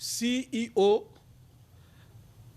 CEO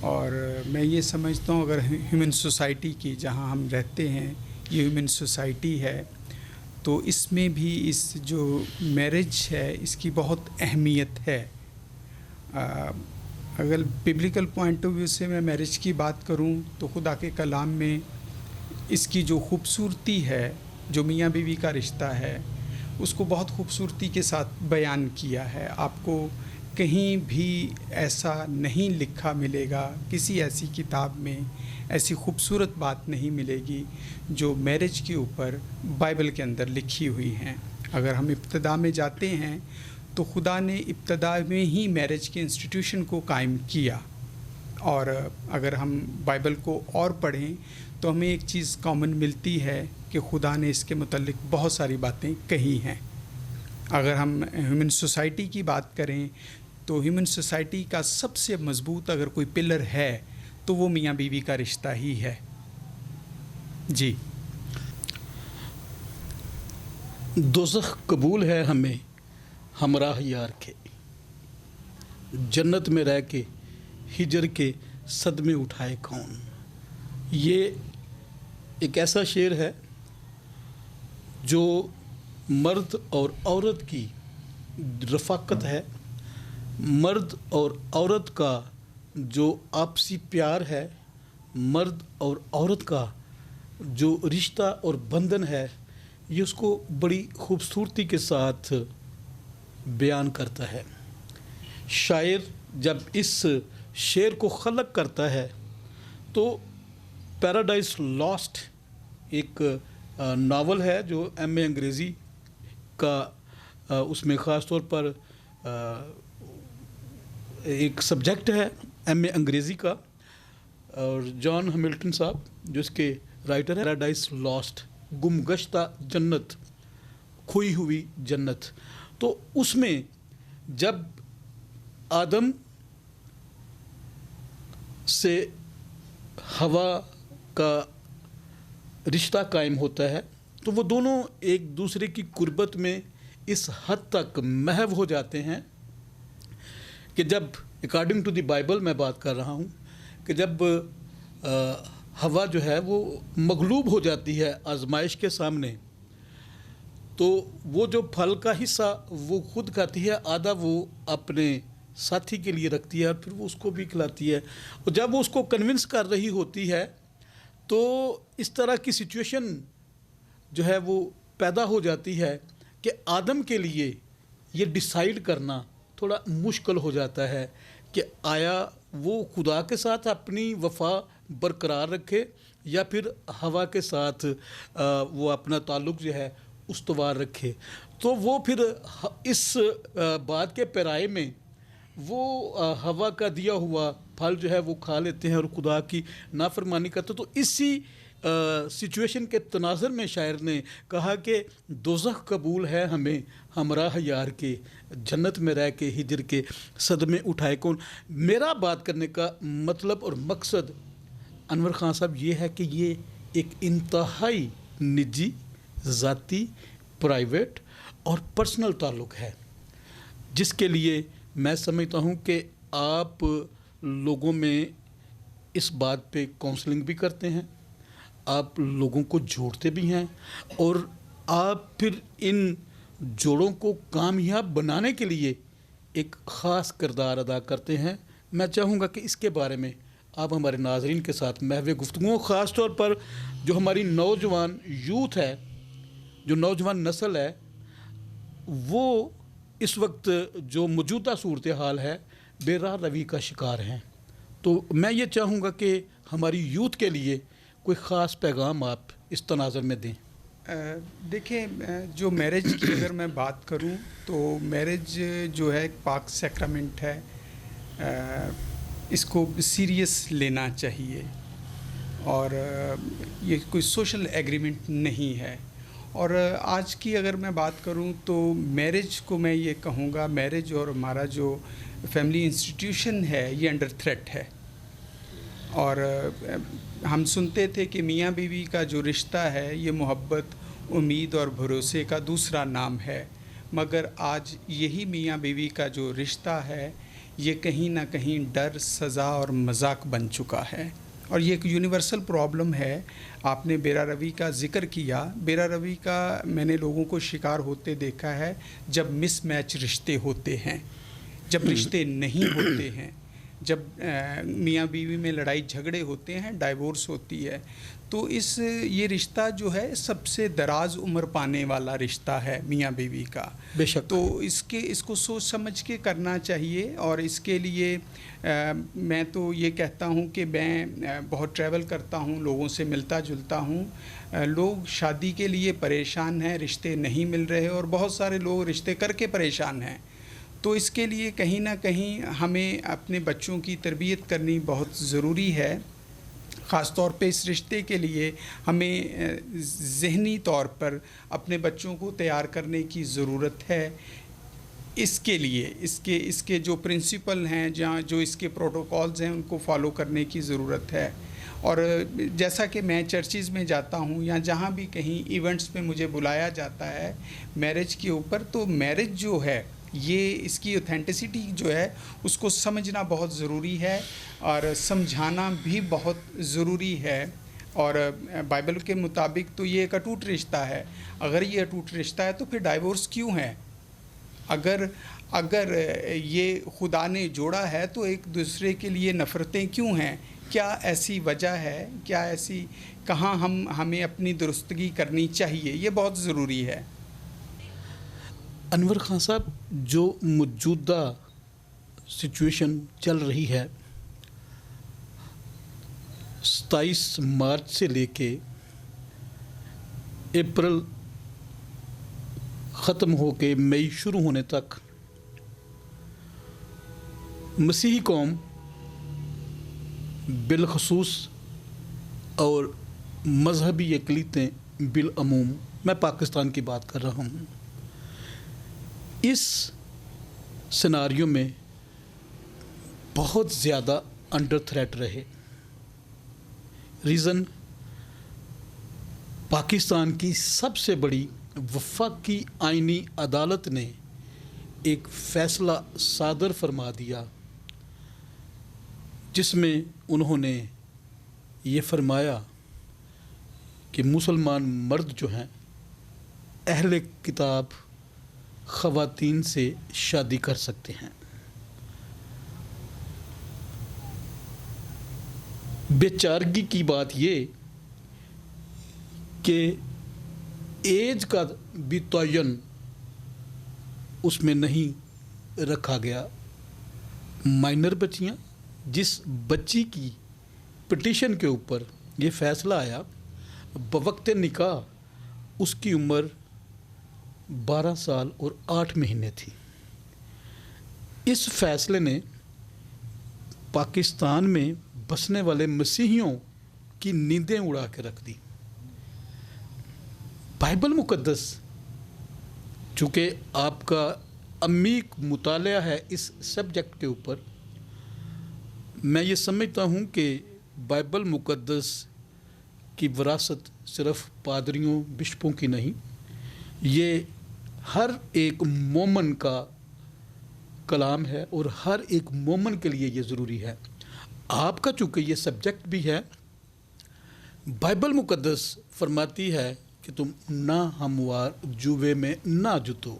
اور میں یہ سمجھتا ہوں اگر ہیومن سوسائٹی کی جہاں ہم رہتے ہیں یہ ہیومن سوسائٹی ہے تو اس میں بھی اس جو میرج ہے اس کی بہت اہمیت ہے. اگر ببلیکل پوائنٹ آف ویو سے میں میرج کی بات کروں تو خدا کے کلام میں اس کی جو خوبصورتی ہے جو میاں بیوی کا رشتہ ہے اس کو بہت خوبصورتی کے ساتھ بیان کیا ہے. آپ کو کہیں بھی ایسا نہیں لکھا ملے گا, کسی ایسی کتاب میں ایسی خوبصورت بات نہیں ملے گی جو میرج کے اوپر بائبل کے اندر لکھی ہوئی ہیں. اگر ہم ابتدا میں جاتے ہیں تو خدا نے ابتدا میں ہی میرج کے انسٹیٹیوشن کو قائم کیا, اور اگر ہم بائبل کو اور پڑھیں تو ہمیں ایک چیز کامن ملتی ہے کہ خدا نے اس کے متعلق بہت ساری باتیں کہی ہیں. اگر ہم ہیومن سوسائٹی کی بات کریں تو ہیومن سوسائٹی کا سب سے مضبوط اگر کوئی پلر ہے تو وہ میاں بیوی کا رشتہ ہی ہے. جی. دوزخ قبول ہے ہمیں ہمراہ یار کے, جنت میں رہ کے ہجر کے صدمے اٹھائے کون. یہ ایک ایسا شعر ہے جو مرد اور عورت کی رفاقت ہے, مرد اور عورت کا جو آپسی پیار ہے, مرد اور عورت کا جو رشتہ اور بندھن ہے, یہ اس کو بڑی خوبصورتی کے ساتھ بیان کرتا ہے. شاعر جب اس شعر کو خلق کرتا ہے تو پیراڈائز لاسٹ ایک ناول ہے جو ایم اے انگریزی کا اس میں خاص طور پر ایک سبجیکٹ ہے ایم اے انگریزی کا, اور جان ہیملٹن صاحب جو اس کے رائٹر ہیں, پیراڈائز لاسٹ گم گشتہ جنت, کھوئی ہوئی جنت. تو اس میں جب آدم سے ہوا کا رشتہ قائم ہوتا ہے تو وہ دونوں ایک دوسرے کی قربت میں اس حد تک محو ہو جاتے ہیں کہ جب اکارڈنگ ٹو دی بائبل میں بات کر رہا ہوں کہ جب ہوا جو ہے وہ مغلوب ہو جاتی ہے آزمائش کے سامنے تو وہ جو پھل کا حصہ وہ خود کھاتی ہے, آدھا وہ اپنے ساتھی کے لیے رکھتی ہے اور پھر وہ اس کو بھی کھلاتی ہے. اور جب وہ اس کو کنونس کر رہی ہوتی ہے تو اس طرح کی سچویشن جو ہے وہ پیدا ہو جاتی ہے کہ آدم کے لیے یہ ڈیسائیڈ کرنا تھوڑا مشکل ہو جاتا ہے کہ آیا وہ خدا کے ساتھ اپنی وفا برقرار رکھے یا پھر ہوا کے ساتھ وہ اپنا تعلق جو ہے استوار رکھے. تو وہ پھر اس بات کے پیرائے میں وہ ہوا کا دیا ہوا پھل جو ہے وہ کھا لیتے ہیں اور خدا کی نافرمانی کرتے. تو اسی سچویشن کے تناظر میں شاعر نے کہا کہ دوزخ قبول ہے ہمیں ہمراہ یار کے, جنت میں رہ کے ہجر کے صدمے اٹھائے کون. میرا بات کرنے کا مطلب اور مقصد انور خان صاحب یہ ہے کہ یہ ایک انتہائی نجی, ذاتی, پرائیویٹ اور پرسنل تعلق ہے جس کے لیے میں سمجھتا ہوں کہ آپ لوگوں میں اس بات پہ کونسلنگ بھی کرتے ہیں, آپ لوگوں کو جوڑتے بھی ہیں اور آپ پھر ان جوڑوں کو کامیاب بنانے کے لیے ایک خاص کردار ادا کرتے ہیں. میں چاہوں گا کہ اس کے بارے میں آپ ہمارے ناظرین کے ساتھ محو گفتگو, خاص طور پر جو ہماری نوجوان یوتھ ہے, جو نوجوان نسل ہے, وہ اس وقت جو موجودہ صورتحال ہے بے راہ روی کا شکار ہیں. تو میں یہ چاہوں گا کہ ہماری یوتھ کے لیے کوئی خاص پیغام آپ اس تناظر میں دیں. دیکھیں, جو میرج کی اگر میں بات کروں تو میرج جو ہے ایک پاک سیکرامنٹ ہے, اس کو سیریس لینا چاہیے اور یہ کوئی سوشل ایگریمنٹ نہیں ہے. اور آج کی اگر میں بات کروں تو میرج کو میں یہ کہوں گا, میرج اور ہمارا جو فیملی انسٹیٹیوشن ہے یہ انڈر تھریٹ ہے. اور ہم سنتے تھے کہ میاں بیوی کا جو رشتہ ہے یہ محبت, امید اور بھروسے کا دوسرا نام ہے, مگر آج یہی میاں بیوی کا جو رشتہ ہے یہ کہیں نہ کہیں ڈر، سزا اور مذاق بن چکا ہے، اور یہ ایک یونیورسل پرابلم ہے۔ آپ نے بیرا روی کا ذکر کیا، بیرا روی کا میں نے لوگوں کو شکار ہوتے دیکھا ہے جب مس میچ رشتے ہوتے ہیں، جب رشتے نہیں ہوتے ہیں، جب میاں بیوی میں لڑائی جھگڑے ہوتے ہیں، ڈائیورس ہوتی ہے، تو یہ رشتہ جو ہے سب سے دراز عمر پانے والا رشتہ ہے میاں بیوی کا۔ بے شک۔ تو اس کو سوچ سمجھ کے کرنا چاہیے، اور اس کے لیے میں تو یہ کہتا ہوں کہ میں بہت ٹریول کرتا ہوں، لوگوں سے ملتا جلتا ہوں، لوگ شادی کے لیے پریشان ہیں، رشتے نہیں مل رہے، اور بہت سارے لوگ رشتے کر کے پریشان ہیں۔ تو اس کے لیے کہیں نہ کہیں ہمیں اپنے بچوں کی تربیت کرنی بہت ضروری ہے، خاص طور پہ اس رشتے کے لیے ہمیں ذہنی طور پر اپنے بچوں کو تیار کرنے کی ضرورت ہے۔ اس کے لیے اس کے جو پرنسپل ہیں، جو اس کے پروٹوکولز ہیں، ان کو فالو کرنے کی ضرورت ہے۔ اور جیسا کہ میں چرچز میں جاتا ہوں یا جہاں بھی کہیں ایونٹس میں مجھے بلایا جاتا ہے میرج کے اوپر، تو میرج جو ہے یہ اس کی اوتھینٹسٹی جو ہے اس کو سمجھنا بہت ضروری ہے، اور سمجھانا بھی بہت ضروری ہے۔ اور بائبل کے مطابق تو یہ ایک اٹوٹ رشتہ ہے۔ اگر یہ اٹوٹ رشتہ ہے تو پھر ڈائیورس کیوں ہے؟ اگر یہ خدا نے جوڑا ہے تو ایک دوسرے کے لیے نفرتیں کیوں ہیں؟ کیا ایسی وجہ ہے؟ کیا ایسی کہاں ہمیں اپنی درستگی کرنی چاہیے؟ یہ بہت ضروری ہے۔ انور خان صاحب، جو موجودہ سچویشن چل رہی ہے، 27 مارچ سے لے کے اپریل ختم ہو کے مئی شروع ہونے تک مسیحی قوم بالخصوص اور مذہبی اقلیتیں بالعموم، میں پاکستان کی بات کر رہا ہوں، اس سیناریو میں بہت زیادہ انڈر تھریٹ رہے۔ ریزن، پاکستان کی سب سے بڑی وفاقی آئینی عدالت نے ایک فیصلہ صادر فرما دیا جس میں انہوں نے یہ فرمایا کہ مسلمان مرد جو ہیں اہل کتاب خواتین سے شادی کر سکتے ہیں۔ بے چارگی کی بات یہ کہ ایج کا بھی تعین اس میں نہیں رکھا گیا۔ مائنر بچیاں، جس بچی کی پٹیشن کے اوپر یہ فیصلہ آیا، بوقت نکاح اس کی عمر 12 سال اور 8 مہینے تھی۔ اس فیصلے نے پاکستان میں بسنے والے مسیحیوں کی نیندیں اڑا کے رکھ دی۔ بائبل مقدس، چونکہ آپ کا عمیق مطالعہ ہے اس سبجیکٹ کے اوپر، میں یہ سمجھتا ہوں کہ بائبل مقدس کی وراثت صرف پادریوں بشپوں کی نہیں، یہ ہر ایک مومن کا کلام ہے، اور ہر ایک مومن کے لیے یہ ضروری ہے۔ آپ کا چونکہ یہ سبجیکٹ بھی ہے، بائبل مقدس فرماتی ہے کہ تم نہ ہموار جوے میں نہ جتو۔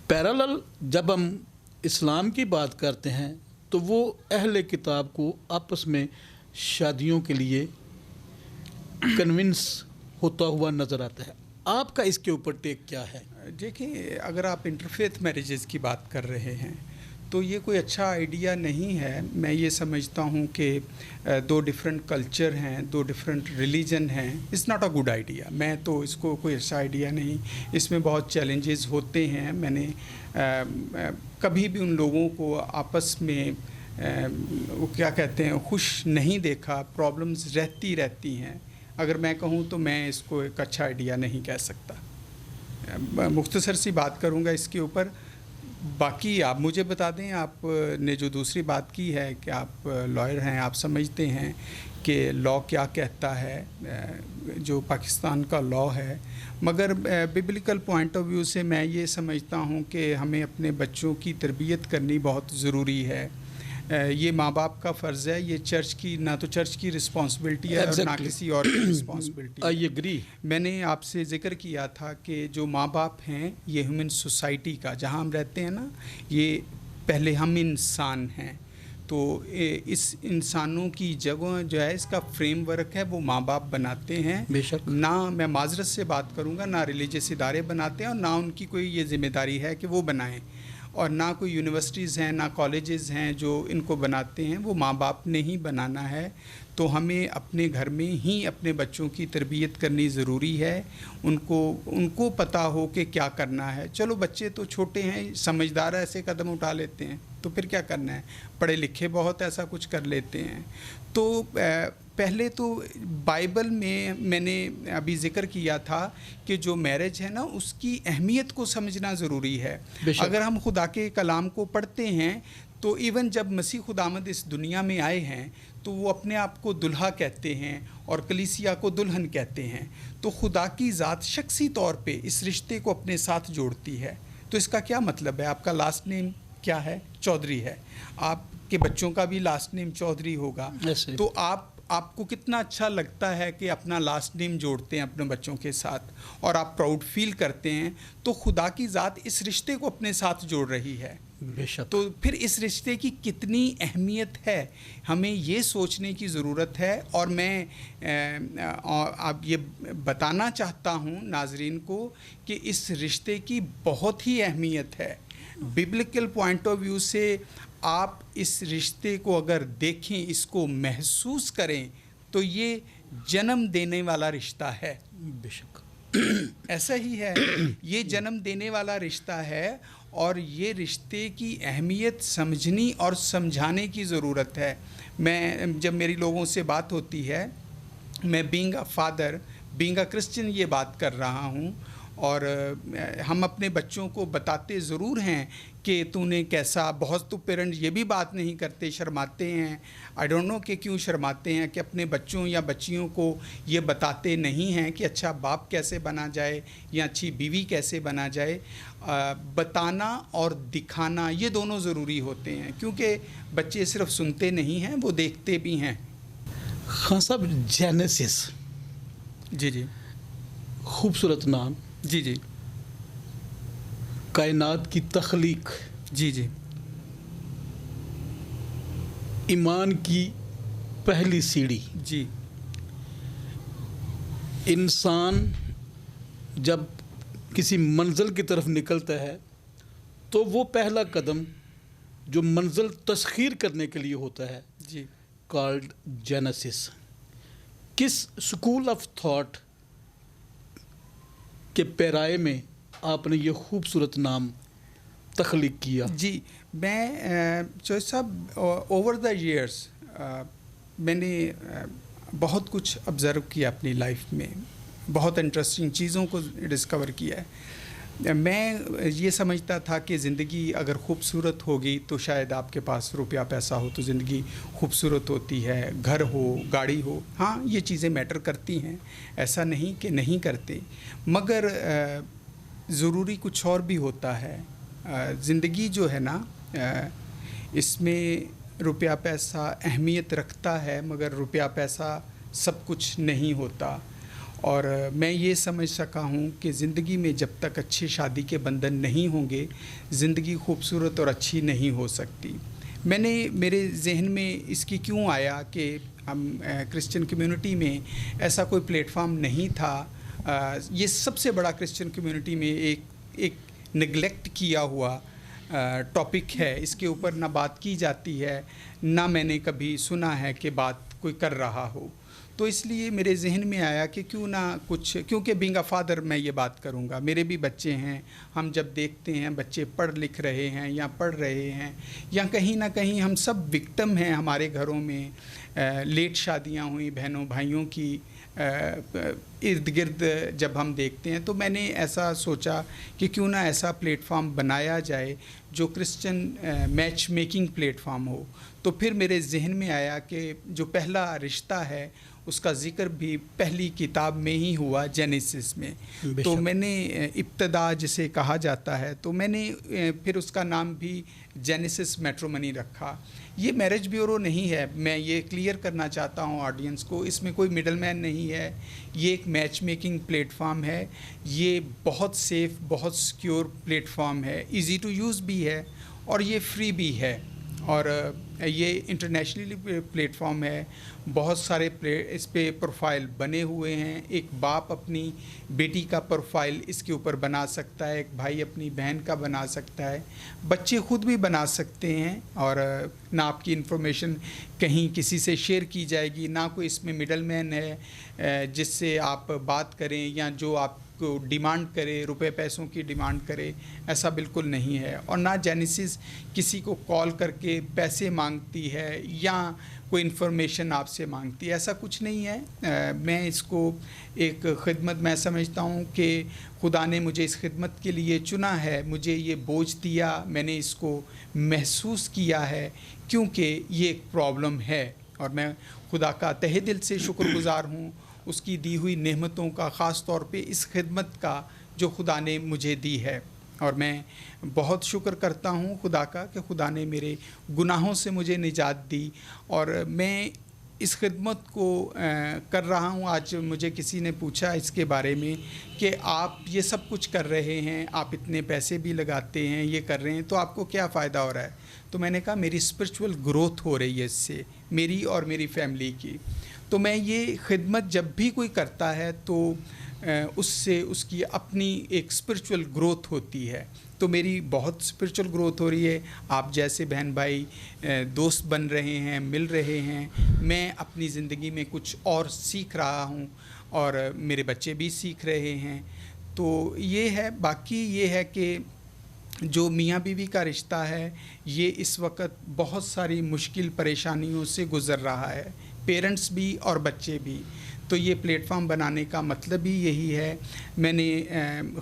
پیرالل جب ہم اسلام کی بات کرتے ہیں تو وہ اہل کتاب کو آپس میں شادیوں کے لیے کنونس ہوتا ہوا نظر آتا ہے۔ آپ کا اس کے اوپر ٹیک کیا ہے؟ دیکھیں، اگر آپ انٹرفیتھ میرجز کی بات کر رہے ہیں تو یہ کوئی اچھا آئیڈیا نہیں ہے۔ میں یہ سمجھتا ہوں کہ 2 ڈفرینٹ کلچر ہیں، 2 ڈفرینٹ ریلیجن ہیں، it's not a good idea. میں تو اس کو کوئی اچھا آئیڈیا نہیں، اس میں بہت چیلنجز ہوتے ہیں۔ میں نے کبھی بھی ان لوگوں کو آپس میں کیا کہتے ہیں خوش نہیں دیکھا، پرابلمز رہتی ہیں۔ اگر میں کہوں تو میں اس کو ایک اچھا آئیڈیا نہیں کہہ سکتا۔ مختصر سی بات کروں گا اس کے اوپر۔ باقی آپ مجھے بتا دیں، آپ نے جو دوسری بات کی ہے کہ آپ لائر ہیں، آپ سمجھتے ہیں کہ لاء کیا کہتا ہے، جو پاکستان کا لاء ہے، مگر ببلیکل پوائنٹ آف ویو سے میں یہ سمجھتا ہوں کہ ہمیں اپنے بچوں کی تربیت کرنی بہت ضروری ہے. یہ ماں باپ کا فرض ہے، یہ چرچ کی نہ تو چرچ کی رسپانسبلٹی ہے اور نہ کسی اور کی رسپانسبلٹی ہے. I agree. میں نے آپ سے ذکر کیا تھا کہ جو ماں باپ ہیں یہ ہیومن سوسائٹی کا، جہاں ہم رہتے ہیں نا، یہ پہلے ہم انسان ہیں. تو اس انسانوں کی جگہ جو ہے، اس کا فریم ورک ہے، وہ ماں باپ بناتے ہیں. بے شک. نہ میں معذرت سے بات کروں گا، نہ ریلیجس ادارے بناتے ہیں اور نہ ان کی کوئی یہ ذمہ داری ہے کہ وہ بنائیں، اور نہ کوئی یونیورسٹیز ہیں، نہ کالجز ہیں جو ان کو بناتے ہیں. وہ ماں باپ نے ہی بنانا ہے. تو ہمیں اپنے گھر میں ہی اپنے بچوں کی تربیت کرنی ضروری ہے. ان کو پتہ ہو کہ کیا کرنا ہے. چلو بچے تو چھوٹے ہیں، سمجھدار ایسے قدم اٹھا لیتے ہیں، تو پھر کیا کرنا ہے، پڑھے لکھے بہت ایسا کچھ کر لیتے ہیں. تو پہلے تو بائبل میں نے ابھی ذکر کیا تھا کہ جو میرج ہے نا، اس کی اہمیت کو سمجھنا ضروری ہے. اگر ہم خدا کے کلام کو پڑھتے ہیں تو ایون جب مسیح خداوند اس دنیا میں آئے ہیں تو وہ اپنے آپ کو دلہا کہتے ہیں اور کلیسیا کو دلہن کہتے ہیں. تو خدا کی ذات شخصی طور پہ اس رشتے کو اپنے ساتھ جوڑتی ہے. تو اس کا کیا مطلب ہے؟ آپ کا لاسٹ نیم کیا ہے؟ چودھری ہے. آپ کے بچوں کا بھی لاسٹ نیم چودھری ہوگا. تو آپ کو کتنا اچھا لگتا ہے کہ اپنا لاسٹ نیم جوڑتے ہیں اپنے بچوں کے ساتھ اور آپ پراؤڈ فیل کرتے ہیں. تو خدا کی ذات اس رشتے کو اپنے ساتھ جوڑ رہی ہے. بے شک. تو پھر اس رشتے کی کتنی اہمیت ہے، ہمیں یہ سوچنے کی ضرورت ہے. اور میں اب یہ بتانا چاہتا ہوں ناظرین کو کہ اس رشتے کی بہت ہی اہمیت ہے. ببلیکل پوائنٹ آف ویو سے آپ اس رشتے کو اگر دیکھیں، اس کو محسوس کریں، تو یہ جنم دینے والا رشتہ ہے. بے شک ایسا ہی ہے، یہ جنم دینے والا رشتہ ہے. اور یہ رشتے کی اہمیت سمجھنی اور سمجھانے کی ضرورت ہے. میں جب میری لوگوں سے بات ہوتی ہے، میں being a father, being a Christian یہ بات کر رہا ہوں. اور ہم اپنے بچوں کو بتاتے ضرور ہیں کہ تو نے کیسا. بہت تو پیرنٹ یہ بھی بات نہیں کرتے، شرماتے ہیں. آئی ڈونٹ نو کہ کیوں شرماتے ہیں، کہ اپنے بچوں یا بچیوں کو یہ بتاتے نہیں ہیں کہ اچھا باپ کیسے بنا جائے یا اچھی بیوی کیسے بنا جائے. بتانا اور دکھانا یہ دونوں ضروری ہوتے ہیں، کیونکہ بچے صرف سنتے نہیں ہیں، وہ دیکھتے بھی ہیں. خان صاحب، جینیسس، جی خوبصورت نام. جی کائنات کی تخلیق، جی ایمان کی پہلی سیڑھی. جی انسان جب کسی منزل کی طرف نکلتا ہے تو وہ پہلا قدم جو منزل تسخیر کرنے کے لیے ہوتا ہے، جی کالڈ جینیسس. کس اسکول آف تھاٹ کے پیرائے میں آپ نے یہ خوبصورت نام تخلیق کیا؟ جی میں چوہے صاحب، اوور دا ایئرس میں نے بہت کچھ آبزرو کیا اپنی لائف میں، بہت انٹرسٹنگ چیزوں کو ڈسکور کیا ہے. میں یہ سمجھتا تھا کہ زندگی اگر خوبصورت ہوگی تو شاید آپ کے پاس روپیہ پیسہ ہو تو زندگی خوبصورت ہوتی ہے، گھر ہو، گاڑی ہو. ہاں یہ چیزیں میٹر کرتی ہیں، ایسا نہیں کہ نہیں کرتے، مگر ضروری کچھ اور بھی ہوتا ہے. زندگی جو ہے نا، اس میں روپیہ پیسہ اہمیت رکھتا ہے، مگر روپیہ پیسہ سب کچھ نہیں ہوتا. اور میں یہ سمجھ سکا ہوں کہ زندگی میں جب تک اچھے شادی کے بندھن نہیں ہوں گے، زندگی خوبصورت اور اچھی نہیں ہو سکتی. میرے ذہن میں اس کی کیوں آیا کہ ہم کرسچن کمیونٹی میں ایسا کوئی پلیٹ فارم نہیں تھا. یہ سب سے بڑا کرسچن کمیونٹی میں ایک نگلیکٹ کیا ہوا ٹاپک ہے. اس کے اوپر نہ بات کی جاتی ہے، نہ میں نے کبھی سنا ہے کہ بات کوئی کر رہا ہو. تو اس لیے میرے ذہن میں آیا کہ کیوں نہ کچھ، کیونکہ بینگ اے فادر میں یہ بات کروں گا، میرے بھی بچے ہیں. ہم جب دیکھتے ہیں بچے پڑھ لکھ رہے ہیں یا پڑھ رہے ہیں، یا کہیں نہ کہیں ہم سب وکٹم ہیں ہمارے گھروں میں. لیٹ شادیاں ہوئیں بہنوں بھائیوں کی، ارد گرد جب ہم دیکھتے ہیں تو میں نے ایسا سوچا کہ کیوں نہ ایسا پلیٹ فارم بنایا جائے جو Christian match making platform ہو. تو پھر میرے ذہن میں آیا کہ جو پہلا رشتہ ہے اس کا ذکر بھی پہلی کتاب میں ہی ہوا، جینیسس میں. تو میں نے ابتدا جسے کہا جاتا ہے تو میں نے پھر اس کا نام بھی جینیسس میٹرومنی رکھا. یہ میرج بیورو نہیں ہے، میں یہ کلیئر کرنا چاہتا ہوں آڈینس کو، اس میں کوئی مڈل مین نہیں ہے. یہ ایک میچ میکنگ پلیٹ فارم ہے. یہ بہت سیف، بہت سیکیور پلیٹ فارم ہے، ایزی ٹو یوز بھی ہے اور یہ فری بھی ہے. اور یہ انٹرنیشنلی پلیٹ فارم ہے. بہت سارے اس پہ پروفائل بنے ہوئے ہیں. ایک باپ اپنی بیٹی کا پروفائل اس کے اوپر بنا سکتا ہے، ایک بھائی اپنی بہن کا بنا سکتا ہے، بچے خود بھی بنا سکتے ہیں. اور نہ آپ کی انفارمیشن کہیں کسی سے شیئر کی جائے گی، نہ کوئی اس میں مڈل مین ہے جس سے آپ بات کریں یا جو آپ کو ڈیمانڈ کرے، روپے پیسوں کی ڈیمانڈ کرے. ایسا بالکل نہیں ہے. اور نہ جینیسس کسی کو کال کر کے پیسے مانگتی ہے یا کوئی انفارمیشن آپ سے مانگتی ہے، ایسا کچھ نہیں ہے. میں اس کو ایک خدمت میں سمجھتا ہوں کہ خدا نے مجھے اس خدمت کے لیے چنا ہے، مجھے یہ بوجھ دیا، میں نے اس کو محسوس کیا ہے کیونکہ یہ ایک پرابلم ہے. اور میں خدا کا تہہ دل سے شکر گزار ہوں اس کی دی ہوئی نعمتوں کا، خاص طور پہ اس خدمت کا جو خدا نے مجھے دی ہے. اور میں بہت شکر کرتا ہوں خدا کا کہ خدا نے میرے گناہوں سے مجھے نجات دی اور میں اس خدمت کو کر رہا ہوں. آج مجھے کسی نے پوچھا اس کے بارے میں کہ آپ یہ سب کچھ کر رہے ہیں، آپ اتنے پیسے بھی لگاتے ہیں، یہ کر رہے ہیں، تو آپ کو کیا فائدہ ہو رہا ہے؟ تو میں نے کہا میری اسپرچول گروتھ ہو رہی ہے اس سے، میری اور میری فیملی کی. تو میں یہ خدمت جب بھی کوئی کرتا ہے تو اس سے اس کی اپنی ایک اسپرچول گروتھ ہوتی ہے. تو میری بہت اسپرچول گروتھ ہو رہی ہے. آپ جیسے بہن بھائی دوست بن رہے ہیں، مل رہے ہیں. میں اپنی زندگی میں کچھ اور سیکھ رہا ہوں اور میرے بچے بھی سیکھ رہے ہیں. تو یہ ہے. باقی یہ ہے کہ جو میاں بیوی کا رشتہ ہے یہ اس وقت بہت ساری مشکل پریشانیوں سے گزر رہا ہے، پیرنٹس بھی اور بچے بھی. تو یہ پلیٹ فارم بنانے کا مطلب ہی یہی ہے. میں نے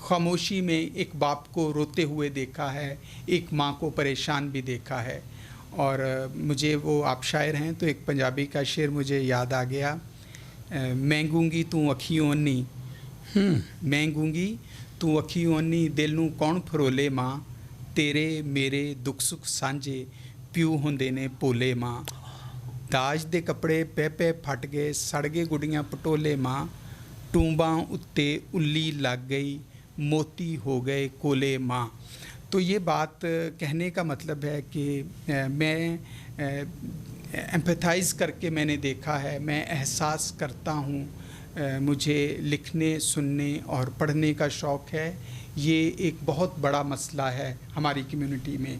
خاموشی میں ایک باپ کو روتے ہوئے دیکھا ہے، ایک ماں کو پریشان بھی دیکھا ہے. اور مجھے وہ آپ شاعر ہیں تو ایک پنجابی کا شعر مجھے یاد آ گیا، میں گونگی تو اکھیوں نی، میں گونگی تو اکھیوں نی، دل نوں کون پھرولے ماں، تیرے میرے دکھ سکھ سانجے پیو ہوندے نے پولے ماں. داج دے کپڑے پہ پہ پھٹ گئے، سڑ گئے گڈیاں پٹولے ماں، ٹومباں اتے الی لگ گئی، موتی ہو گئے کولے ماں. تو یہ بات کہنے کا مطلب ہے کہ میں ایمپیتھائز کر کے میں نے دیکھا ہے، میں احساس کرتا ہوں. مجھے لکھنے، سننے اور پڑھنے کا شوق ہے. یہ ایک بہت بڑا مسئلہ ہے ہماری کمیونٹی میں.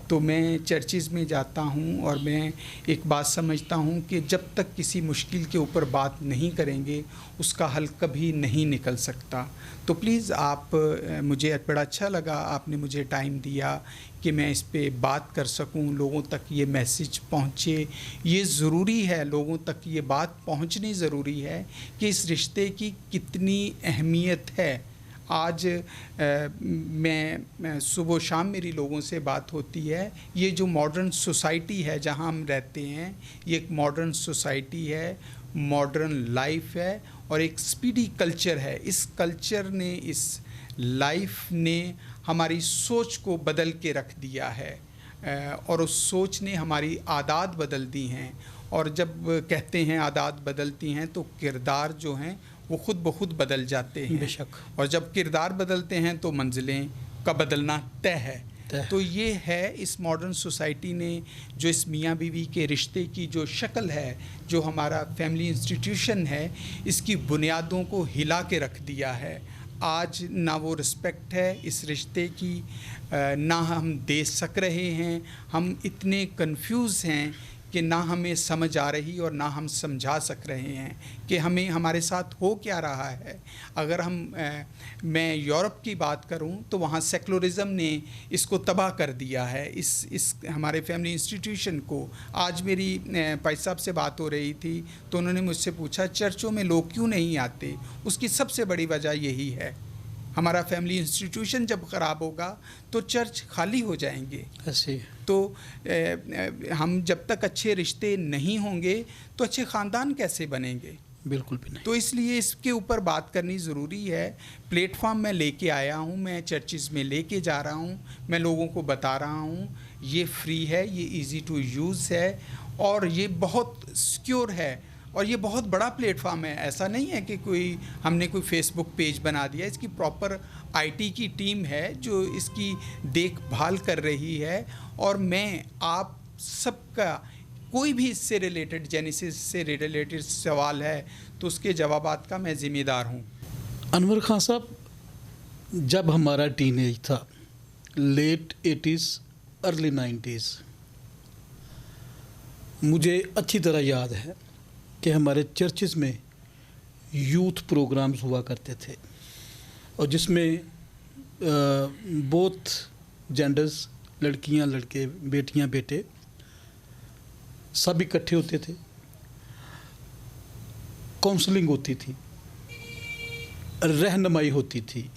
تو میں چرچز میں جاتا ہوں اور میں ایک بات سمجھتا ہوں کہ جب تک کسی مشکل کے اوپر بات نہیں کریں گے اس کا حل کبھی نہیں نکل سکتا. تو پلیز آپ، مجھے بڑا اچھا لگا آپ نے مجھے ٹائم دیا کہ میں اس پہ بات کر سکوں، لوگوں تک یہ میسیج پہنچے. یہ ضروری ہے، لوگوں تک یہ بات پہنچنی ضروری ہے کہ اس رشتے کی کتنی اہمیت ہے. آج میں صبح و شام میری لوگوں سے بات ہوتی ہے. یہ جو ماڈرن سوسائٹی ہے جہاں ہم رہتے ہیں، یہ ایک ماڈرن سوسائٹی ہے، ماڈرن لائف ہے اور ایک سپیڈی کلچر ہے. اس کلچر نے، اس لائف نے ہماری سوچ کو بدل کے رکھ دیا ہے اور اس سوچ نے ہماری عادات بدل دی ہیں. اور جب کہتے ہیں عادات بدلتی ہیں تو کردار جو ہیں وہ خود بخود بدل جاتے ہیں. بے شک. اور جب کردار بدلتے ہیں تو منزلیں کا بدلنا طے ہے. تو یہ ہے اس ماڈرن سوسائٹی نے جو اس میاں بیوی کے رشتے کی جو شکل ہے، جو ہمارا فیملی انسٹیٹیوشن ہے، اس کی بنیادوں کو ہلا کے رکھ دیا ہے. آج نہ وہ رسپیکٹ ہے اس رشتے کی، نہ ہم دے سک رہے ہیں. ہم اتنے کنفیوز ہیں کہ نہ ہمیں سمجھ آ رہی اور نہ ہم سمجھا سک رہے ہیں کہ ہمیں ہمارے ساتھ ہو کیا رہا ہے. اگر میں یورپ کی بات کروں تو وہاں سیکولرزم نے اس کو تباہ کر دیا ہے, اس ہمارے فیملی انسٹیٹیوشن کو. آج میری بھائی صاحب سے بات ہو رہی تھی تو انہوں نے مجھ سے پوچھا چرچوں میں لوگ کیوں نہیں آتے. اس کی سب سے بڑی وجہ یہی ہے, ہمارا فیملی انسٹیٹیوشن جب خراب ہوگا تو چرچ خالی ہو جائیں گے. تو ہم جب تک اچھے رشتے نہیں ہوں گے تو اچھے خاندان کیسے بنیں گے؟ بالکل بھی نہیں. تو اس لیے اس کے اوپر بات کرنی ضروری ہے. پلیٹ فارم میں لے کے آیا ہوں, میں چرچز میں لے کے جا رہا ہوں, میں لوگوں کو بتا رہا ہوں یہ فری ہے, یہ ایزی ٹو یوز ہے اور یہ بہت سیکیور ہے اور یہ بہت بڑا پلیٹ فارم ہے. ایسا نہیں ہے کہ ہم نے کوئی فیس بک پیج بنا دیا. اس کی پراپر آئی ٹی کی ٹیم ہے جو اس کی دیکھ بھال کر رہی ہے. اور میں آپ سب کا کوئی بھی اس سے ریلیٹڈ جینیسس سے ریلیٹڈ سوال ہے تو اس کے جوابات کا میں ذمہ دار ہوں. انور خان صاحب, جب ہمارا ٹین ایج تھا, لیٹ 80s ارلی 90s, مجھے اچھی طرح یاد ہے کہ ہمارے چرچز میں یوتھ پروگرامز ہوا کرتے تھے اور جس میں بوتھ جینڈرز, لڑکیاں لڑکے, بیٹیاں بیٹے سب اکٹھے ہوتے تھے. کونسلنگ ہوتی تھی, رہنمائی ہوتی تھی,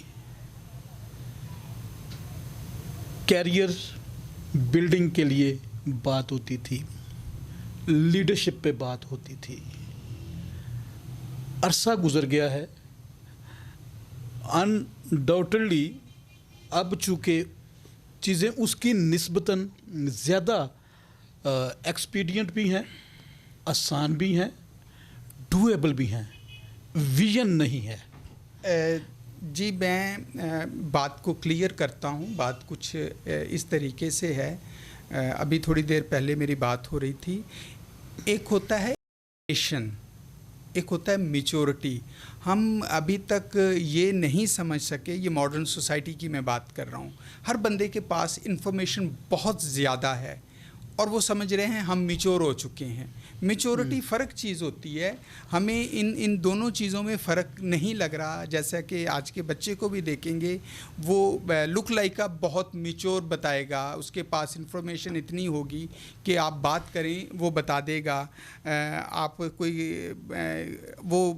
کیریئر بلڈنگ کے لیے بات ہوتی تھی, لیڈرشپ پہ بات ہوتی تھی. عرصہ گزر گیا ہے, انڈاؤٹڈلی اب چونکہ چیزیں اس کی نسبتاً زیادہ ایکسپیڈینٹ بھی ہیں, آسان بھی ہیں, ڈویبل بھی ہیں, ویژن نہیں ہے. جی میں بات کو کلیئر کرتا ہوں. بات کچھ اس طریقے سے ہے, ابھی تھوڑی دیر پہلے میری بات ہو رہی تھی. ایک ہوتا ہے ایشن, ایک ہوتا ہے میچورٹی. ہم ابھی تک یہ نہیں سمجھ سکے, یہ ماڈرن سوسائٹی کی میں بات کر رہا ہوں, ہر بندے کے پاس انفارمیشن بہت زیادہ ہے اور وہ سمجھ رہے ہیں ہم میچور ہو چکے ہیں. میچورٹی فرق چیز ہوتی ہے, ہمیں ان دونوں چیزوں میں فرق نہیں لگ رہا. جیسا کہ آج کے بچے کو بھی دیکھیں گے, وہ لک لائک کا بہت میچور بتائے گا, اس کے پاس انفارمیشن اتنی ہوگی کہ آپ بات کریں وہ بتا دے گا. آپ کوئی وہ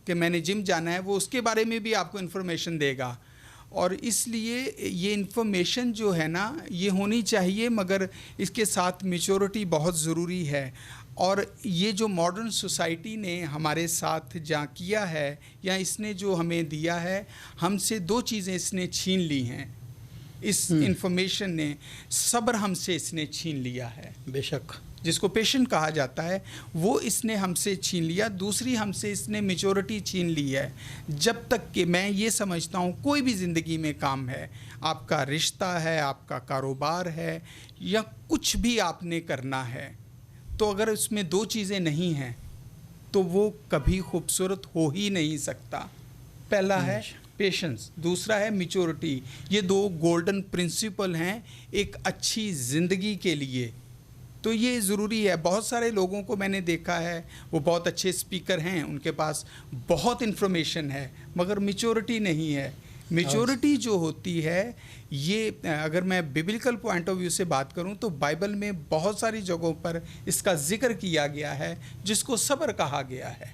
کہ میں نے جم جانا ہے, وہ اس کے بارے میں بھی آپ کو انفارمیشن دے گا. اور اس لیے یہ انفارمیشن جو ہے نا یہ ہونی چاہیے, مگر اس کے ساتھ میچورٹی بہت ضروری ہے. اور یہ جو ماڈرن سوسائٹی نے ہمارے ساتھ جہاں کیا ہے یا اس نے جو ہمیں دیا ہے, ہم سے دو چیزیں اس نے چھین لی ہیں. اس انفارمیشن نے صبر ہم سے اس نے چھین لیا ہے, بے شک, جس کو پیشنٹ کہا جاتا ہے, وہ اس نے ہم سے چھین لیا. دوسری ہم سے اس نے میچورٹی چھین لی ہے. جب تک کہ میں یہ سمجھتا ہوں کوئی بھی زندگی میں کام ہے, آپ کا رشتہ ہے, آپ کا کاروبار ہے, یا کچھ بھی آپ نے کرنا ہے, تو اگر اس میں دو چیزیں نہیں ہیں تو وہ کبھی خوبصورت ہو ہی نہیں سکتا. پہلا ہے پیشنس, دوسرا ہے میچورٹی. یہ دو گولڈن پرنسپل ہیں ایک اچھی زندگی کے لیے. تو یہ ضروری ہے. بہت سارے لوگوں کو میں نے دیکھا ہے, وہ بہت اچھے اسپیکر ہیں, ان کے پاس بہت انفارمیشن ہے, مگر میچورٹی نہیں ہے. میچورٹی جو ہوتی ہے, یہ اگر میں بیبلیکل پوائنٹ آف ویو سے بات کروں تو بائبل میں بہت ساری جگہوں پر اس کا ذکر کیا گیا ہے, جس کو صبر کہا گیا ہے.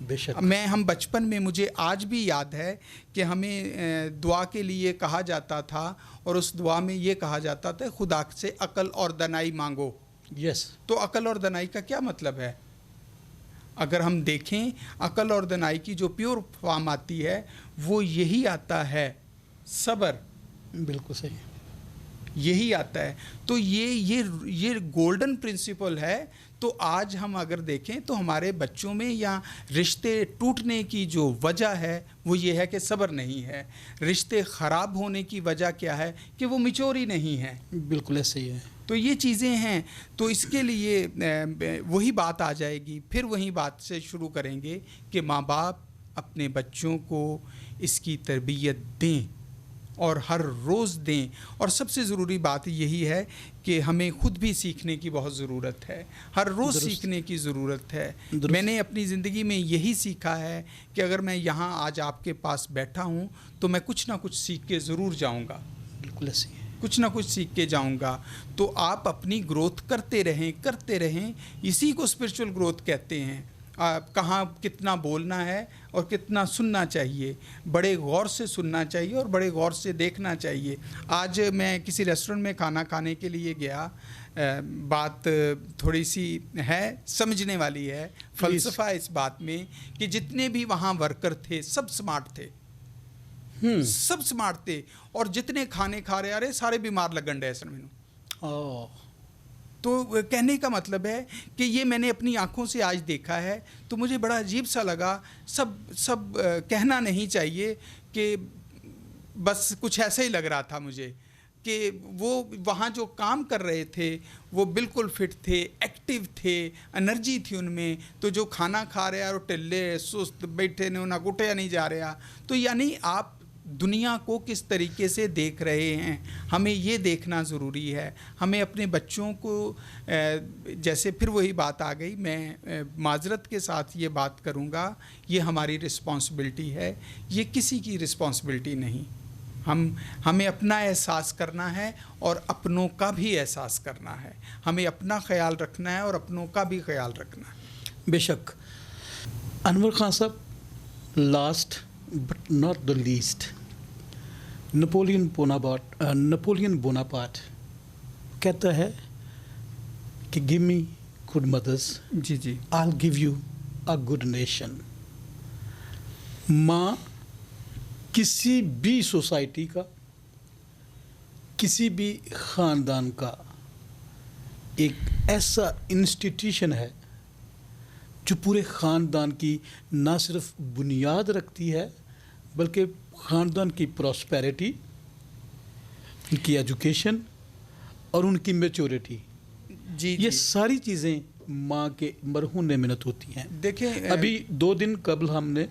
بے شک. ہم بچپن میں, مجھے آج بھی یاد ہے کہ ہمیں دعا کے لیے کہا جاتا تھا, اور اس دعا میں یہ کہا جاتا تھا خدا سے عقل اور دانائی مانگو. یس. تو عقل اور دانائی کا کیا مطلب ہے؟ اگر ہم دیکھیں عقل اور دانائی کی جو پیور فارم آتی ہے وہ یہی آتا ہے, صبر. بالکل صحیح, یہی آتا ہے. تو یہ گولڈن پرنسپل ہے. تو آج ہم اگر دیکھیں تو ہمارے بچوں میں یا رشتے ٹوٹنے کی جو وجہ ہے وہ یہ ہے کہ صبر نہیں ہے. رشتے خراب ہونے کی وجہ کیا ہے کہ وہ میچور ہی نہیں ہے. بالکل ایسے ہی ہے. تو یہ چیزیں ہیں. تو اس کے لیے وہی بات آ جائے گی, پھر وہی بات سے شروع کریں گے کہ ماں باپ اپنے بچوں کو اس کی تربیت دیں اور ہر روز دیں. اور سب سے ضروری بات یہی ہے کہ ہمیں خود بھی سیکھنے کی بہت ضرورت ہے, ہر روز سیکھنے کی ضرورت ہے. میں نے اپنی زندگی میں یہی سیکھا ہے کہ اگر میں یہاں آج آپ کے پاس بیٹھا ہوں تو میں کچھ نہ کچھ سیکھ کے ضرور جاؤں گا. بالکل ایسے ہی ہے. کچھ نہ کچھ سیکھ کے جاؤں گا. تو آپ اپنی گروتھ کرتے رہیں. اسی کو اسپرچول گروتھ کہتے ہیں. کہاں کتنا بولنا ہے اور کتنا سننا چاہیے, بڑے غور سے سننا چاہیے اور بڑے غور سے دیکھنا چاہیے. آج میں کسی ریسٹورنٹ میں کھانا کھانے کے لیے گیا, بات تھوڑی سی ہے سمجھنے والی ہے, فلسفہ اس بات میں کہ جتنے بھی وہاں ورکر تھے سب سمارٹ تھے, سب سمارٹ تھے, اور جتنے کھانے کھا رہے سارے بیمار لگن رہے سر میں. تو کہنے کا مطلب ہے کہ یہ میں نے اپنی آنکھوں سے آج دیکھا ہے, تو مجھے بڑا عجیب سا لگا. سب کہنا نہیں چاہیے کہ بس کچھ ایسا ہی لگ رہا تھا مجھے کہ وہ وہاں جو کام کر رہے تھے وہ بالکل فٹ تھے, ایکٹیو تھے, انرجی تھی ان میں. تو جو کھانا کھا رہے اور ٹلے سست بیٹھے نے انہیں گٹیا نہیں جا رہا. تو یعنی آپ دنیا کو کس طریقے سے دیکھ رہے ہیں, ہمیں یہ دیکھنا ضروری ہے. ہمیں اپنے بچوں کو جیسے پھر وہی بات آ گئی, میں معذرت کے ساتھ یہ بات کروں گا, یہ ہماری رسپانسبلٹی ہے, یہ کسی کی رسپانسبلٹی نہیں. ہمیں اپنا احساس کرنا ہے اور اپنوں کا بھی احساس کرنا ہے. ہمیں اپنا خیال رکھنا ہے اور اپنوں کا بھی خیال رکھنا ہے. بے شک. انور خان صاحب, last but not the least, Napoleon Bonaparte کہتا ہے کہ گیو می گڈ مدرس, جی I will give you a good nation. ماں کسی بھی سوسائٹی کا, کسی بھی خاندان کا ایک ایسا انسٹیٹیوشن ہے جو پورے خاندان کی نہ صرف بنیاد رکھتی ہے بلکہ خاندان کی پراسپیرٹی, ان کی ایجوکیشن اور ان کی میچورٹی, یہ ساری چیزیں ماں کے مرہون منت ہوتی ہیں. دیکھیں, ابھی 2 دن قبل ہم نے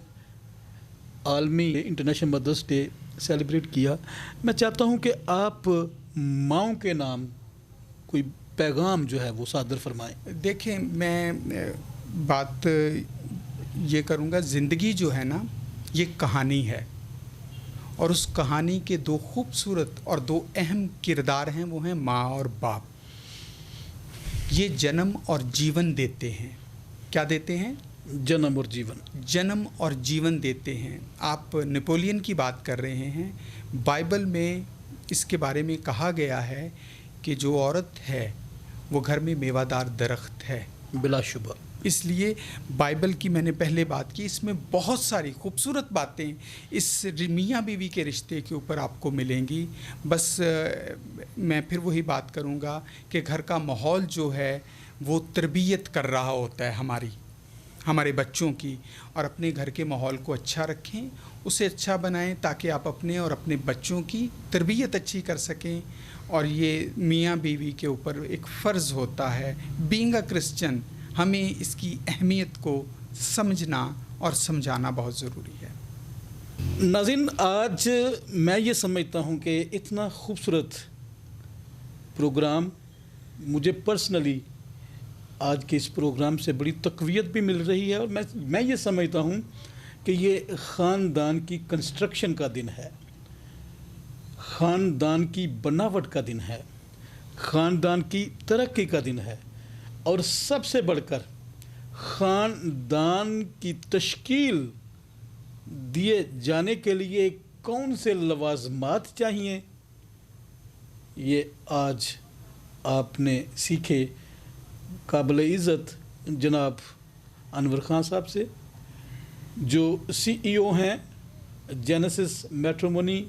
عالمی انٹرنیشنل مدرس ڈے سیلیبریٹ کیا. میں چاہتا ہوں کہ آپ ماؤں کے نام کوئی پیغام جو ہے وہ صادر فرمائیں. دیکھیں, میں بات یہ کروں گا, زندگی جو ہے نا یہ کہانی ہے, اور اس کہانی کے 2 خوبصورت اور 2 اہم کردار ہیں, وہ ہیں ماں اور باپ. یہ جنم اور جیون دیتے ہیں. کیا دیتے ہیں؟ جنم اور جیون. جنم اور جیون دیتے ہیں. آپ نپولین کی بات کر رہے ہیں, بائبل میں اس کے بارے میں کہا گیا ہے کہ جو عورت ہے وہ گھر میں میوہ دار درخت ہے. بلا شبہ. اس لیے بائبل کی میں نے پہلے بات کی, اس میں بہت ساری خوبصورت باتیں اس میاں بیوی کے رشتے کے اوپر آپ کو ملیں گی. بس میں پھر وہی بات کروں گا کہ گھر کا ماحول جو ہے وہ تربیت کر رہا ہوتا ہے ہمارے بچوں کی, اور اپنے گھر کے ماحول کو اچھا رکھیں, اسے اچھا بنائیں تاکہ آپ اپنے اور اپنے بچوں کی تربیت اچھی کر سکیں. اور یہ میاں بیوی کے اوپر ایک فرض ہوتا ہے. بینگ اے کرسچن, ہمیں اس کی اہمیت کو سمجھنا اور سمجھانا بہت ضروری ہے. ناظرین, آج میں یہ سمجھتا ہوں کہ اتنا خوبصورت پروگرام مجھے پرسنلی آج کے اس پروگرام سے بڑی تقویت بھی مل رہی ہے, اور میں یہ سمجھتا ہوں کہ یہ خاندان کی کنسٹرکشن کا دن ہے, خاندان کی بناوٹ کا دن ہے, خاندان کی ترقی کا دن ہے, اور سب سے بڑھ کر خاندان کی تشکیل دیے جانے کے لیے کون سے لوازمات چاہیے, یہ آج آپ نے سیکھے قابل عزت جناب انور خان صاحب سے, جو CEO ہیں جینیسس میٹرومونی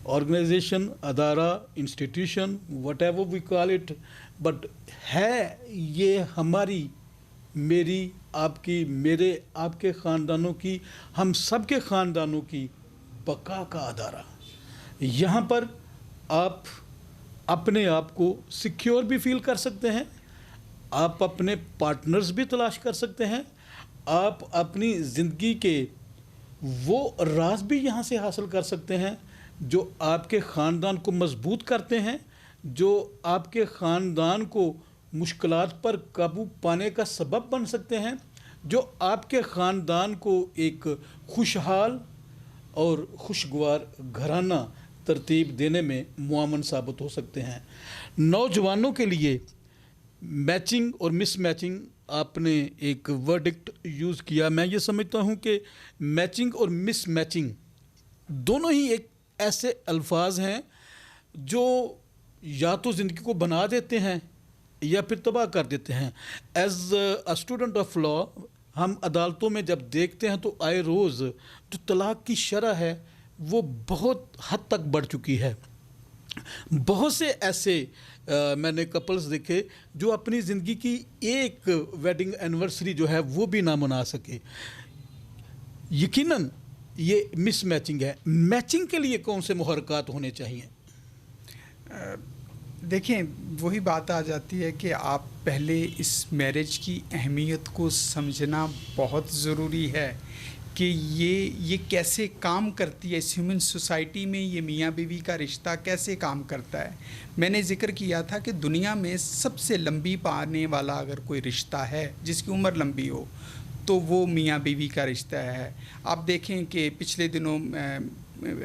آرگنائزیشن, ادارہ, institution, whatever we call it, but ہے یہ ہماری, میری, آپ کی, میرے, آپ کے خاندانوں کی, ہم سب کے خاندانوں کی بقا کا ادارہ. یہاں پر آپ اپنے آپ کو سیکیور بھی فیل کر سکتے ہیں, آپ اپنے پارٹنرز بھی تلاش کر سکتے ہیں, آپ اپنی زندگی کے وہ راز بھی یہاں سے حاصل کر سکتے ہیں جو آپ کے خاندان کو مضبوط کرتے ہیں، جو آپ کے خاندان کو مشکلات پر قابو پانے کا سبب بن سکتے ہیں، جو آپ کے خاندان کو ایک خوشحال اور خوشگوار گھرانہ ترتیب دینے میں معاون ثابت ہو سکتے ہیں۔ نوجوانوں کے لیے میچنگ اور مس میچنگ، آپ نے ایک ورڈکٹ یوز کیا، میں یہ سمجھتا ہوں کہ میچنگ اور مس میچنگ دونوں ہی ایک ایسے الفاظ ہیں جو یا تو زندگی کو بنا دیتے ہیں یا پھر تباہ کر دیتے ہیں۔ As a student of law, ہم عدالتوں میں جب دیکھتے ہیں تو آئے روز جو طلاق کی شرح ہے وہ بہت حد تک بڑھ چکی ہے۔ بہت سے ایسے میں نے کپلز دیکھے جو اپنی زندگی کی ایک ویڈنگ اینیورسری جو ہے وہ بھی نہ منا سکے۔ یقیناً یہ مس میچنگ ہے۔ میچنگ کے لیے کون سے محرکات ہونے چاہیے؟ دیکھیں، وہی بات آ جاتی ہے کہ آپ پہلے اس میرج کی اہمیت کو سمجھنا بہت ضروری ہے کہ یہ کیسے کام کرتی ہے، اس ہیومن سوسائٹی میں یہ میاں بیوی کا رشتہ کیسے کام کرتا ہے۔ میں نے ذکر کیا تھا کہ دنیا میں سب سے لمبی پانے والا اگر کوئی رشتہ ہے جس کی عمر لمبی ہو تو وہ میاں بیوی کا رشتہ ہے۔ آپ دیکھیں کہ پچھلے دنوں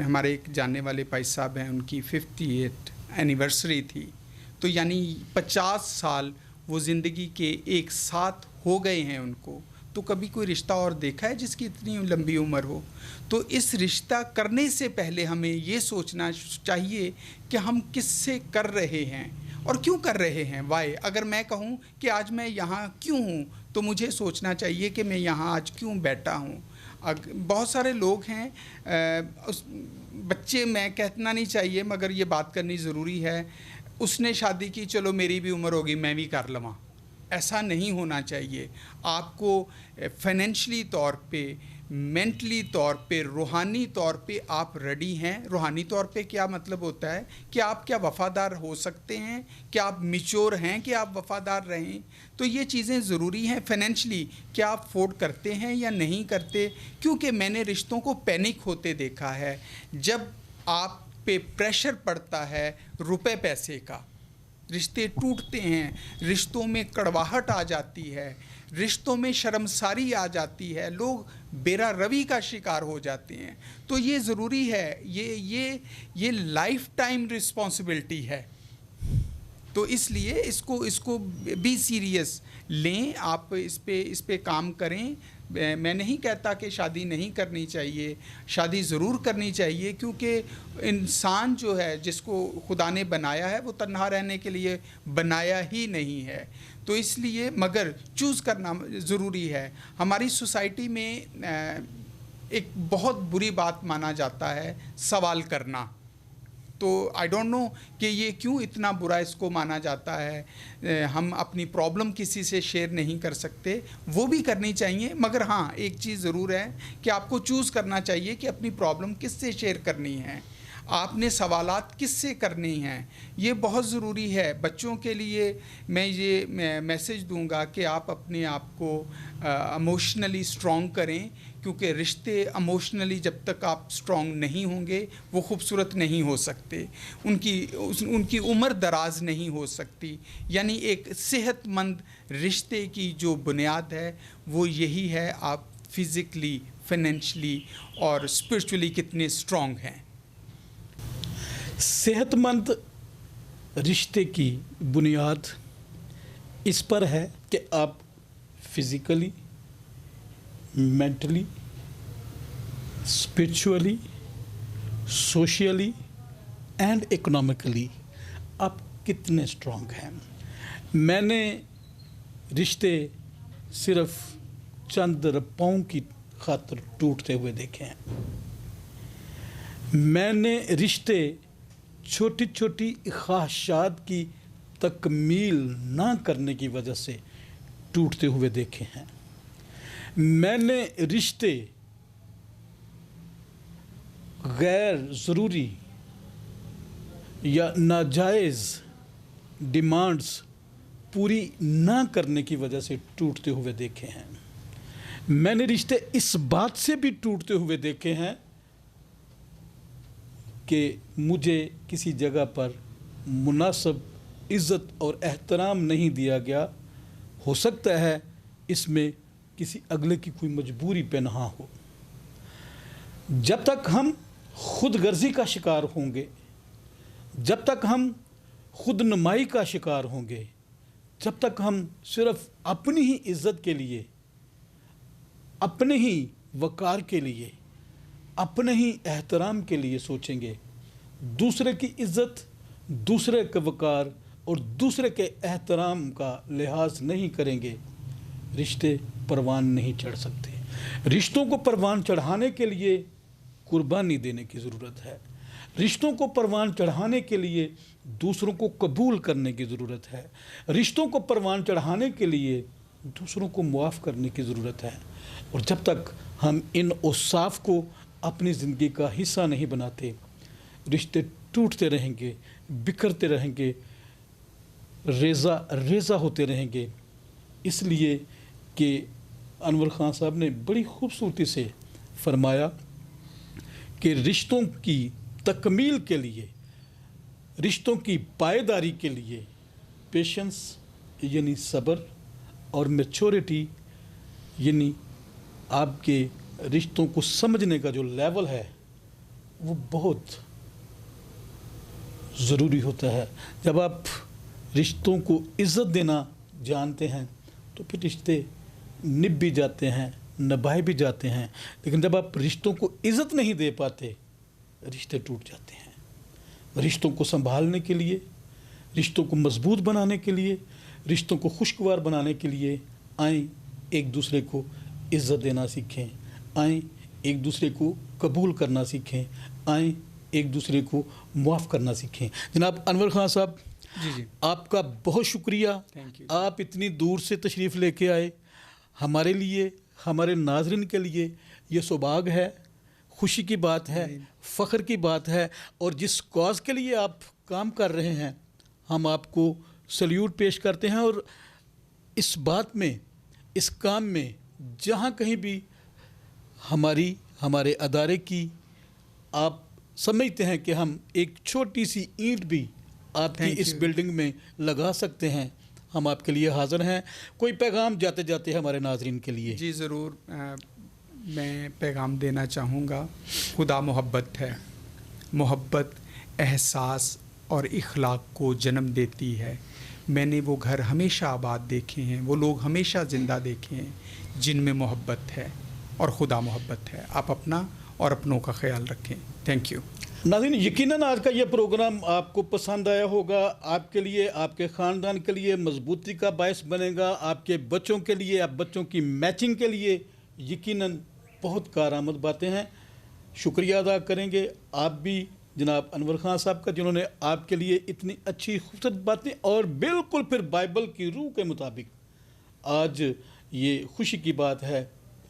ہمارے ایک جاننے والے بھائی صاحب ہیں، ان کی 58 اینیورسری تھی، تو یعنی 50 سال وہ زندگی کے ایک ساتھ ہو گئے ہیں ان کو۔ تو کبھی کوئی رشتہ اور دیکھا ہے جس کی اتنی لمبی عمر ہو؟ تو اس رشتہ کرنے سے پہلے ہمیں یہ سوچنا چاہیے کہ ہم کس سے کر رہے ہیں اور کیوں کر رہے ہیں۔ وائی، اگر میں کہوں کہ آج میں یہاں کیوں ہوں تو مجھے سوچنا چاہیے کہ میں یہاں آج کیوں بیٹھا ہوں۔ بہت سارے لوگ ہیں، بچے، میں کہنا نہیں چاہیے مگر یہ بات کرنی ضروری ہے، اس نے شادی کی، چلو میری بھی عمر ہوگی میں بھی کر لواں۔ ایسا نہیں ہونا چاہیے۔ آپ کو فائنینشلی طور پہ، مینٹلی طور پہ، روحانی طور پہ آپ ریڈی ہیں۔ روحانی طور پہ کیا مطلب ہوتا ہے کہ آپ کیا وفادار ہو سکتے ہیں، کیا آپ میچور ہیں کہ آپ وفادار رہیں، تو یہ چیزیں ضروری ہیں۔ فائنینشلی کیا آپ افورڈ کرتے ہیں یا نہیں کرتے، کیونکہ میں نے رشتوں کو پینک ہوتے دیکھا ہے جب آپ پہ پریشر پڑتا ہے روپے پیسے کا، رشتے ٹوٹتے ہیں، رشتوں میں کڑواہٹ آ جاتی ہے، رشتوں میں شرمساری آ جاتی ہے، لوگ بیرا روی کا شکار ہو جاتے ہیں۔ تو یہ ضروری ہے، یہ لائف ٹائم رسپانسبلٹی ہے، تو اس لیے اس کو بھی سیریس لیں، آپ اس پہ کام کریں۔ میں نہیں کہتا کہ شادی نہیں کرنی چاہیے، شادی ضرور کرنی چاہیے، کیونکہ انسان جو ہے جس کو خدا نے بنایا ہے وہ تنہا رہنے کے لیے بنایا ہی نہیں ہے، تو اس لیے مگر چوز کرنا ضروری ہے۔ ہماری سوسائٹی میں ایک بہت بری بات مانا جاتا ہے سوال کرنا، تو آئی ڈونٹ نو کہ یہ کیوں اتنا برا اس کو مانا جاتا ہے۔ ہم اپنی پرابلم کسی سے شیئر نہیں کر سکتے، وہ بھی کرنی چاہیے، مگر ہاں ایک چیز ضرور ہے کہ آپ کو چوز کرنا چاہیے کہ اپنی پرابلم کس سے شیئر کرنی ہے، آپ نے سوالات کس سے کرنے ہیں، یہ بہت ضروری ہے۔ بچوں کے لیے میں یہ میسج دوں گا کہ آپ اپنے آپ کو ایموشنلی اسٹرانگ کریں، کیونکہ رشتے ایموشنلی جب تک آپ اسٹرانگ نہیں ہوں گے وہ خوبصورت نہیں ہو سکتے، ان کی عمر دراز نہیں ہو سکتی۔ یعنی ایک صحت مند رشتے کی جو بنیاد ہے وہ یہی ہے، آپ فزیکلی، فائنینشلی اور اسپرچولی کتنے اسٹرانگ ہیں۔ صحت مند رشتے کی بنیاد اس پر ہے کہ آپ physically, mentally, spiritually, socially and economically آپ کتنے اسٹرانگ ہیں۔ میں نے رشتے صرف چند روپوں کی خاطر ٹوٹتے ہوئے دیکھے ہیں۔ میں نے رشتے چھوٹی چھوٹی خواہشات کی تکمیل نہ کرنے کی وجہ سے ٹوٹتے ہوئے دیکھے ہیں۔ میں نے رشتے غیر ضروری یا ناجائز ڈیمانڈز پوری نہ کرنے کی وجہ سے ٹوٹتے ہوئے دیکھے ہیں۔ میں نے رشتے اس بات سے بھی ٹوٹتے ہوئے دیکھے ہیں کہ مجھے کسی جگہ پر مناسب عزت اور احترام نہیں دیا گیا، ہو سکتا ہے اس میں کسی اگلے کی کوئی مجبوری پنہاں ہو۔ جب تک ہم خود غرضی کا شکار ہوں گے، جب تک ہم خود نمائی کا شکار ہوں گے، جب تک ہم صرف اپنی ہی عزت کے لیے، اپنے ہی وقار کے لیے، اپنے ہی احترام کے لیے سوچیں گے، دوسرے کی عزت، دوسرے کے وقار اور دوسرے کے احترام کا لحاظ نہیں کریں گے، رشتے پروان نہیں چڑھ سکتے۔ رشتوں کو پروان چڑھانے کے لیے قربانی دینے کی ضرورت ہے، رشتوں کو پروان چڑھانے کے لیے دوسروں کو قبول کرنے کی ضرورت ہے، رشتوں کو پروان چڑھانے کے لیے دوسروں کو معاف کرنے کی ضرورت ہے۔ اور جب تک ہم ان اوصاف کو اپنی زندگی کا حصہ نہیں بناتے، رشتے ٹوٹتے رہیں گے، بکھرتے رہیں گے، ریزہ ریزہ ہوتے رہیں گے۔ اس لیے کہ انور خان صاحب نے بڑی خوبصورتی سے فرمایا کہ رشتوں کی تکمیل کے لیے، رشتوں کی پائیداری کے لیے پیشنس یعنی صبر اور میچورٹی یعنی آپ کے رشتوں کو سمجھنے کا جو لیول ہے وہ بہت ضروری ہوتا ہے۔ جب آپ رشتوں کو عزت دینا جانتے ہیں تو پھر رشتے نبھ بھی جاتے ہیں، نبھائے بھی جاتے ہیں، لیکن جب آپ رشتوں کو عزت نہیں دے پاتے، رشتے ٹوٹ جاتے ہیں۔ رشتوں کو سنبھالنے کے لیے، رشتوں کو مضبوط بنانے کے لیے، رشتوں کو خوشگوار بنانے کے لیے آئیں ایک دوسرے کو عزت دینا سیکھیں، آئیں ایک دوسرے کو قبول کرنا سیکھیں، آئیں ایک دوسرے کو معاف کرنا سیکھیں۔ جناب انور خان صاحب، جی آپ کا بہت شکریہ، آپ اتنی دور سے تشریف لے کے آئے۔ ہمارے لیے، ہمارے ناظرین کے لیے یہ سباگ ہے، خوشی کی بات ہے، فخر کی بات ہے، اور جس کاز کے لیے آپ کام کر رہے ہیں ہم آپ کو سلیوٹ پیش کرتے ہیں، اور اس بات میں، اس کام میں جہاں کہیں بھی ہمارے ادارے کی آپ سمجھتے ہیں کہ ہم ایک چھوٹی سی اینٹ بھی آپ کی اس بلڈنگ میں لگا سکتے ہیں، ہم آپ کے لیے حاضر ہیں۔ کوئی پیغام جاتے جاتے ہمارے ناظرین کے لیے؟ جی ضرور، میں پیغام دینا چاہوں گا۔ خدا محبت ہے، محبت احساس اور اخلاق کو جنم دیتی ہے۔ میں نے وہ گھر ہمیشہ آباد دیکھے ہیں، وہ لوگ ہمیشہ زندہ دیکھے ہیں جن میں محبت ہے اور خدا محبت ہے۔ آپ اپنا اور اپنوں کا خیال رکھیں۔ Thank you. ناظرین، یقیناً آج کا یہ پروگرام آپ کو پسند آیا ہوگا، آپ کے لیے، آپ کے خاندان کے لیے مضبوطی کا باعث بنے گا، آپ کے بچوں کے لیے، آپ بچوں کی میچنگ کے لیے یقیناً بہت کارآمد باتیں ہیں۔ شکریہ ادا کریں گے آپ بھی جناب انور خان صاحب کا، جنہوں نے آپ کے لیے اتنی اچھی خوبصورت باتیں اور بالکل پھر بائبل کی روح کے مطابق آج یہ خوشی کی بات ہے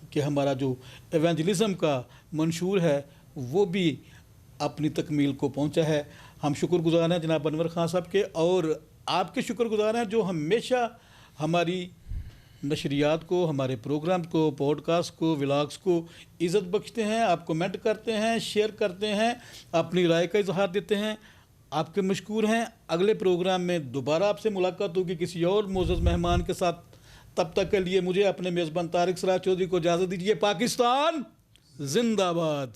کہ ہمارا جو ایونجلزم کا منشور ہے وہ بھی اپنی تکمیل کو پہنچا ہے۔ ہم شکر گزار ہیں جناب انور خان صاحب کے، اور آپ کے شکر گزار ہیں جو ہمیشہ ہماری نشریات کو، ہمارے پروگرام کو، پوڈ کاسٹ کو، ولاگس کو عزت بخشتے ہیں، آپ کمنٹ کرتے ہیں، شیئر کرتے ہیں، اپنی رائے کا اظہار دیتے ہیں۔ آپ کے مشکور ہیں۔ اگلے پروگرام میں دوبارہ آپ سے ملاقات ہوگی کسی اور معزز مہمان کے ساتھ۔ تب تک کے لیے مجھے اپنے میزبان طارق سراج چودھری کو اجازت دیجیے۔ پاکستان زندہ باد۔